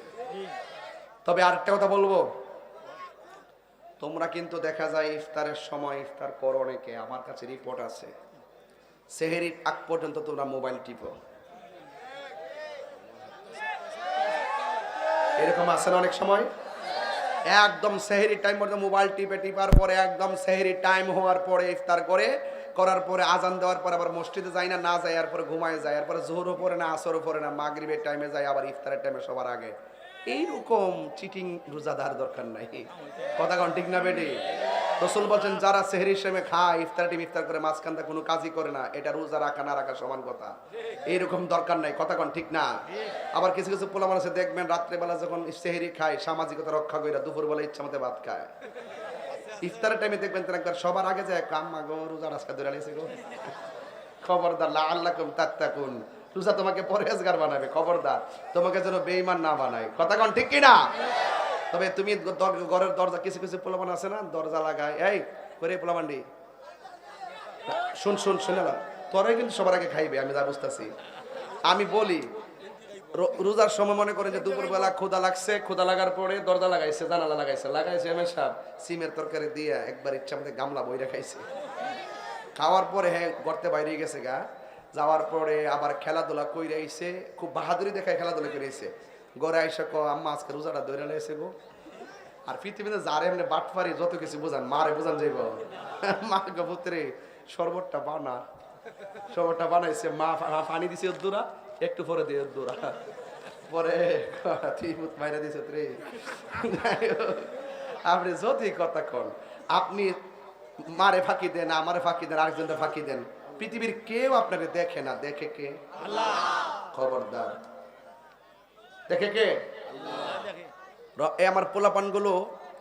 তবে আরেকটা কথা বলবো, তোমরা কিন্তু দেখা যায় ইফতারের সময় ইফতার করো অনেকে, আমার কাছে রিপোর্ট আছে, সেহরির আগ পর্যন্ত তোমরা মোবাইল টিপো। এরকম আছে না অনেক সময়? একদম সেহরির টাইম পর্যন্ত মোবাইল টিপার পরে একদম সেহরির টাইম হওয়ার পরে ইফতার করার পরে আজান দেওয়ার পরে আবার মসজিদে যায় না যায়, এরপরে ঘুমায় যায়, এরপরে জোহরও পড়ে না, আসরও পড়ে না, মাগরিবের টাইমে যায়, আবার ইফতারের টাইমে সবার আগে। এইরকম চিটিং রোজাদার দরকার নাই। কথা কোন ঠিক না বেটি? রাসূল বলেন যারা সেহরির সময় খায়, ইফতার করে মাঝখানটা কোনো কাজই করে না, এটা রোজা রাখা না রাখা সমান কথা। এইরকম দরকার নাই। কথা কোন ঠিক না? আবার কিছু কিছু পোলা মানুষ দেখবেন রাত্রেবেলা যখন সেহরি খায়, সামাজিকতা রক্ষা করে দুপুরবেলা ইচ্ছা মতো ভাত খায়। ইফতারের টাইমে দেখবেন তারা একবার সবার আগে যায়, কাম্মা গো রোজা রাস্তা ধরে আলিছে গো, খবরদার লাআল্লাকুম তাত্তাকুন, রোজা তোমাকে পরহেজগার বানাবে, খবরদার তোমাকে যেন বেঈমান না বানায়। কথা কোন ঠিক কি না? তবে তুমি ঘরের দরজা, কিছু কিছু পোলাপান আছে না দরজা লাগায়, এই করে পোলাপান্ডি শুনে না, তোরাই কিন্তু সবার আগে খাইবে, আমি যা বুঝতেছি। আমি বলি রোজার সময় মনে করেন যে দুপুরবেলা ক্ষুধা লাগছে, ক্ষুধা লাগার পরে দরজা লাগাইছে, জানালা লাগাইছে এমএ সাহেব সিমের তরকারি দিয়ে একবার ইচ্ছা মতো গামলা বইরা খাইছে। খাওয়ার পরে হ্যাঁ গর্তে বাইরে গেছে গা, যাওয়ার পরে আবার খেলাধুলা কইরা আইছে, খুব বাহাদুরি দেখায় খেলাধুলা করে আইছে। ঘরে আইসা আম্মা আজকে রোজাটা দৌড়ে লাইছে গো। আর পৃথিবীতে যারে এমনি বাটপারি যত কিছু বুঝান, মারে বুঝান যাইব, মা পুত্রে শরবতটা বানাইছে, মা পানি দিছে দূরা, একটু পরে দিয়ে দূরা, পরে তুই মাইরা দিছ রে। আপনি যদি কথা কন, আপনি মারে ফাঁকি দেন, আমারে ফাঁকি দেন, আরেকজনকে ফাঁকি দেন, পৃথিবীর কেউ আপনাকে দেখে না। দেখে কে? আল্লাহ। খবরদার, দেখে কে? আমার পোলাপান গুলো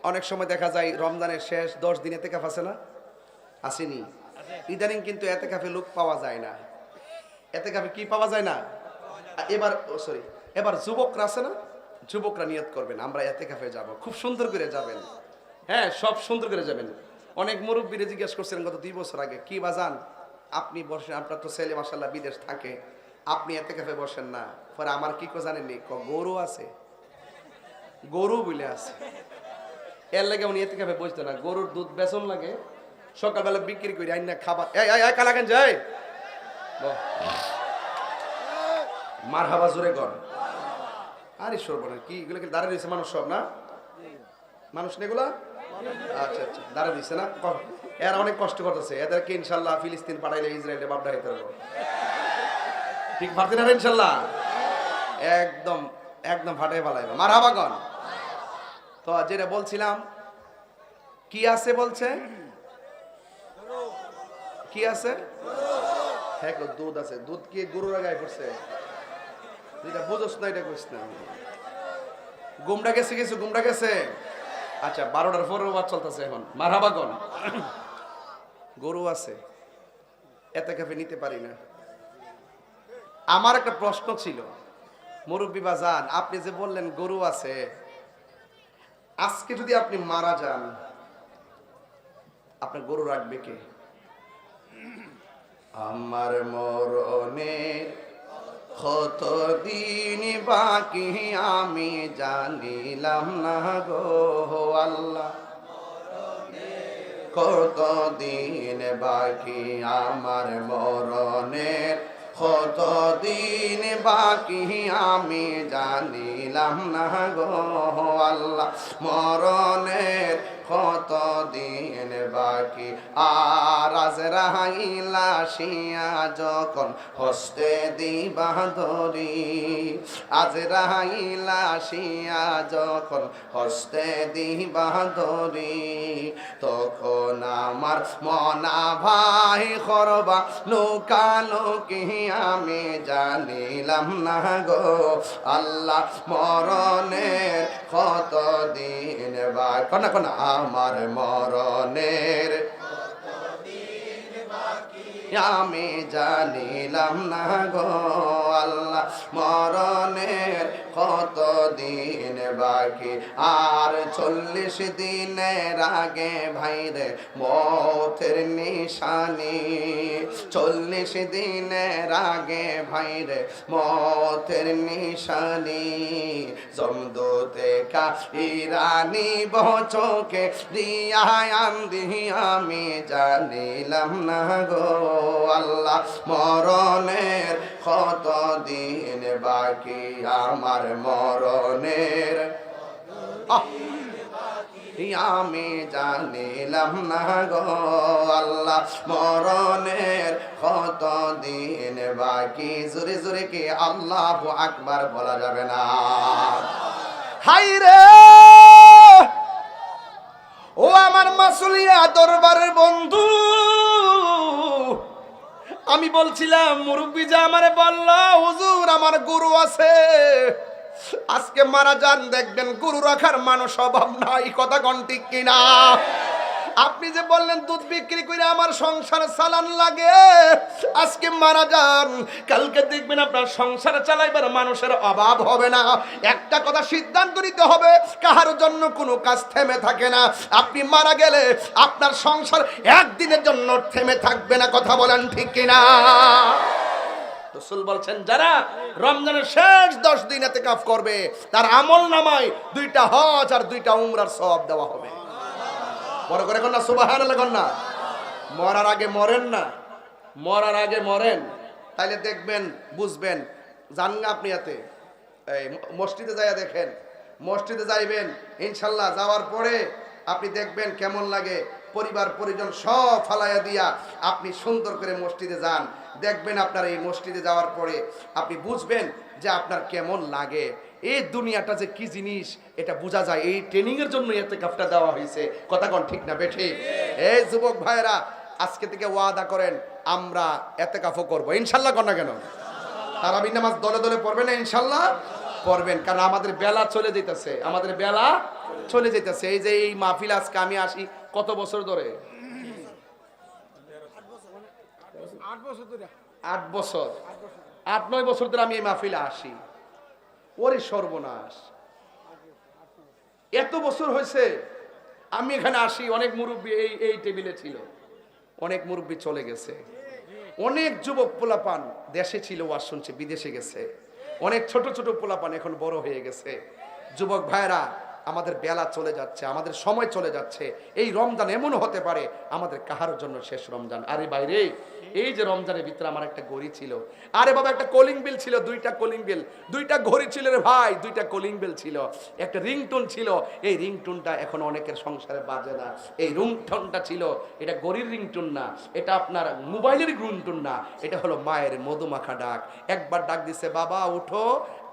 অনেক সময় দেখা যায় রমজানের শেষ 10 দিন এতেকাফ আছে না, আসেনি? ইদানিং কিন্তু এতেকাফে লোক পাওয়া যায় না। এতেকাফে কি পাওয়া যায় না? এবার সরি, এবার যুবকরা আছে না, যুবকরা নিয়ত করবেন আমরা এতেকাফে যাব, খুব সুন্দর করে যাবেন। হ্যাঁ, সব সুন্দর করে যাবেন। অনেক মুরব্বীরে জিজ্ঞেস করছিলেন গত 2 বছর আগে, কি বাজান আপনি বসেন, আপনার তো ছেলে মাশাআল্লাহ বিদেশ থাকে, আপনি এতেকাফে বসেন না? পরে আমার কি কো জানেননি, গরু আছে, গরু বলে আছে, এর লাগে উনি এতেকাফে বসতো না। গরুর দুধ বেচন লাগে, সকালবেলা বিক্রি করে আইন না খাবার। এই কালাকেন যাই মারহাবা জোরে কর। আরে সর্বনা, কি এগুলো কি দাঁড়িয়ে দিয়েছে মানুষ সব না? মানুষ না এগুলা? আচ্ছা আচ্ছা, দাঁড়িয়ে দিচ্ছে না। এরা অনেক কষ্ট করতেছে, এদেরকে ইনশাল্লাহ ফিলিস্তিন পাঠাইলে ইসরায়েলে বাপডা হইতে পারবো। ঠিক পারতেন না ইনশাল্লাহ? একদম একদম ফাটাই ফেলাইবা। মারহাবা কন। তো যেটা বলছিলাম, কি আছে বলছে? কি আছে? হ্যাঁ, দুধ আছে। দুধ কি গরুর গায়ে পড়ছে? এটা বুঝোস না, এটা কইস না। গুমরা গেছে, কিছু গুমরা গেছে। আচ্ছা, 12টার পরেও বাদ চলতেছে এখন। মারহাবা কন। গরু আছে, এতেকাফে নিতে পারি না। আমার একটা প্রশ্ন ছিল, মুরব্বী বাজান, আপনি যে বললেন গরু আছে, আজকে যদি আপনি মারা যান, আপনার গরু রাখবে কে? আমার মরণের কতদিন বাকি আমি জানিলাম না গো আল্লাহ, কতদিন বাকি আমার মরণের, কতদিন বাকি আমি জানিলাম না গো আল্লাহ, মরণের কতদিন বাকি। আর আজরাইল আসিয়া যখন হস্তে দিবা ধরি, আজরাইল আসিয়া যখন হস্তে দিবা ধরি, তখন আমার মনা ভাই করবা লোকালোকি আমি জানিলাম না গো আল্লাহ, মরণের কতদিন বাকি। কোনা কোনা আমার মরণের আমি জানিলাম না গো আল্লাহ, মরণের কতদিন বাকি। আর 40 দিনের আগে ভাইরে মতের নিশানি, 40 দিনের আগে ভাইরে মতের নিশানি, জমদূতে কা ইরানি বচকে দিয়ায়ান দিহি আমি জানিলাম না গো আল্লাহ, মরণের কতদিন বাকি আমার মরণের আমি জানিলাম না গো আল্লাহ, মরণের কতদিন বাকি। জোরে জোরে কি আল্লাহু আকবার বলা যাবে না? হাই রে ও আমার মাসুলিয়া দরবারের বন্ধু, আমি বলছিলাম মুরব্বী যা আমারে বলল, হুজুর আমার গরু আছে, আজকে মারা যান দেখবেন গরু রাখার মানুষ অভাব নাই। কথা কোন ঠিক কিনা? আপনি যে বললেন দুধ বিক্রি করে আমার সংসার চালান লাগে, আজকে মারা যান কালকে দেখবেন আপনার সংসার চালাইবার মানুষের অভাব হবে না। একটা কথা সিদ্ধান্ত নিতে হবে, কাহার জন্য কোনো কাজ থেমে থাকে না। আপনি মারা গেলে আপনার সংসার একদিনের জন্য থেমে থাকবে না। কথা বলেন ঠিক কিনা? রাসূল বলছেন যারা রমজানের শেষ 10 দিন ইতিকাফ করবে তার আমল নামায় 2টা হজ আর 2টা উমরার সওয়াব দেওয়া হবে। বড় করে কোন না সুবহানাল্লাহ কোন না? মরার আগে মরেন না, মরার আগে মরেন, তাইলে দেখবেন বুঝবেন। জান না আপনি এতে এই মসজিদে যাইয়া দেখেন, মসজিদে যাইবেন ইনশাআল্লাহ, যাওয়ার পরে আপনি দেখবেন কেমন লাগে। পরিবার পরিজন সব ফালাইয়া দিয়া আপনি সুন্দর করে মসজিদে যান। দেখবেন আপনার এই মসজিদে যাওয়ার পরে আপনি বুঝবেন যে আপনার কেমন লাগে। এই দুনিয়াটা যে কি জিনিস এটা বোঝা যায়। এই ট্রেনিং এর জন্য ইতিকাফটা দেওয়া হয়েছে। কথা কোন ঠিক না বেঠিক? এই যুবক ভাইরা আজকে থেকে ওয়াদা করেন আমরা ইতিকাফও করব ইনশাআল্লাহ। কোন না কেন তারাবি নামাজ দলে দলে পড়বেন না ইনশাআল্লাহ? পড়বেন, কারণ আমাদের বেলা চলে যেতেছে, আমাদের বেলা চলে যেতেছে। এই যে এই মাহফিল আজকে আমি আসি কত বছর ধরে? 8 বছর 8-9 বছর ধরে আমি এই মাহফিলে আসি। ওরে সর্বনাশ, এত বছর হয়েছে আমি এখানে আসি। অনেক মুরব্বী এই টেবিলে ছিল, অনেক মুরব্বী চলে গেছে, অনেক যুবক পোলাপান দেশে ছিল ওয়াজ শুনছে বিদেশে গেছে, অনেক ছোট ছোট পোলাপান এখন বড় হয়ে গেছে। যুবক ভাইরা আমাদের বেলা চলে যাচ্ছে, আমাদের সময় চলে যাচ্ছে। এই রমজান এমনও হতে পারে আমাদের কাহার জন্য শেষ রমজান। আরে বাইরে এই যে রমজানের ভিতরে আমার একটা ঘড়ি ছিল, আরে বাবা একটা কলিং বেল ছিল, 2টা কলিং বেল, 2টা ঘড়ি ছিল রে ভাই, 2টা কলিং বেল ছিল, একটা রিংটোন ছিল। এই রিংটোনটা এখন অনেকের সংসারে বাজে না। এই রিংটোনটা ছিল, এটা ঘড়ির রিংটোন না, এটা আপনার মোবাইলের রিংটোন না, এটা হলো মায়ের মধুমাখা ডাক। একবার ডাক দিছে বাবা উঠো,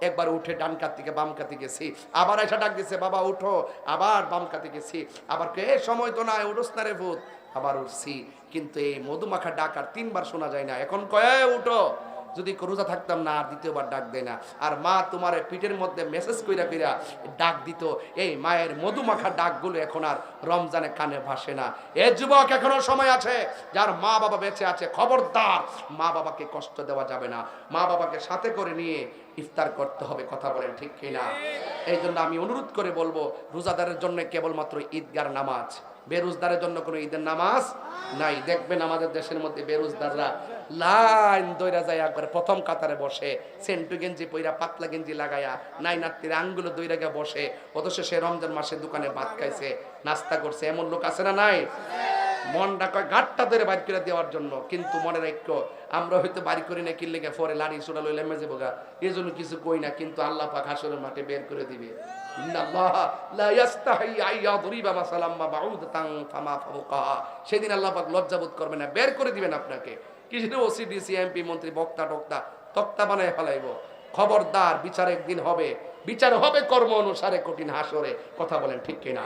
একবার উঠে ডান কাত থেকে বাম কাতে গেছি, আবার এসে ডাক দিছে বাবা উঠো, আবার বাম কাতে গেছি, আবার কে সময় তো নাই উঠোস না রে ভূত, আবার উঠছি। কিন্তু এই মধুমাখা ডাক আর 3বার শোনা যায় না। এখন কয়ে উঠো, যদি রোজা থাকতাম না আর দ্বিতীয়বার ডাক দেয় না। আর মা তোমার পিঠের মধ্যে মেসেজ কইরা কইরা ডাক দিত। এই মায়ের মধুমাখা ডাকগুলো এখন আর রমজানে কানে ভাসে না। এ যুবক এখনো সময় আছে, যার মা বাবা বেঁচে আছে খবরদার মা বাবাকে কষ্ট দেওয়া যাবে না, মা বাবাকে সাথে করে নিয়ে ইফতার করতে হবে। কথা বলেন ঠিক কিনা? এই জন্য আমি অনুরোধ করে বলবো, রোজাদারের জন্য কেবলমাত্র ঈদগার নামাজ, বেরোজদারের জন্য কোনো ঈদের নামাজ নাই। দেখবেন আমাদের দেশের মধ্যে বেরোজদাররা লাইন দইরা যায়, একবারে প্রথম কাতারে বসে, সেন্টু গেঞ্জি পইরা পাতলা গেঞ্জি লাগায়া নাইনাত্তির আঙ্গুলো দইরা গিয়ে বসে, অথচ সে রমজান মাসে দোকানে ভাত খাইছে, নাস্তা করছে। এমন লোক আছে না নাই? মনটা কয় গাঁটটা ধরে বাড়ি করে দেওয়ার জন্য, কিন্তু মনের ঐক্য আমরা হয়তো বাড়ি করি না, কিনলে পরে লাড়ি সোড়া লইলে মেজে বোগা, এই জন্য কিছু কই না, কিন্তু আল্লাহ পাক হাসরের মাঠে বের করে দিবে। সেদিন আল্লাহ পাক লজ্জাবোধ করবে না, বের করে দিবেন আপনাকে। কিছু ওসিডিসি এমপি মন্ত্রী বক্তা টক্তা তক্তা বানায় ফেলাইব। খবরদার, বিচার একদিন হবে, বিচার হবে কর্ম অনুসারে কঠিন হাসরে। কথা বলেন ঠিক কিনা?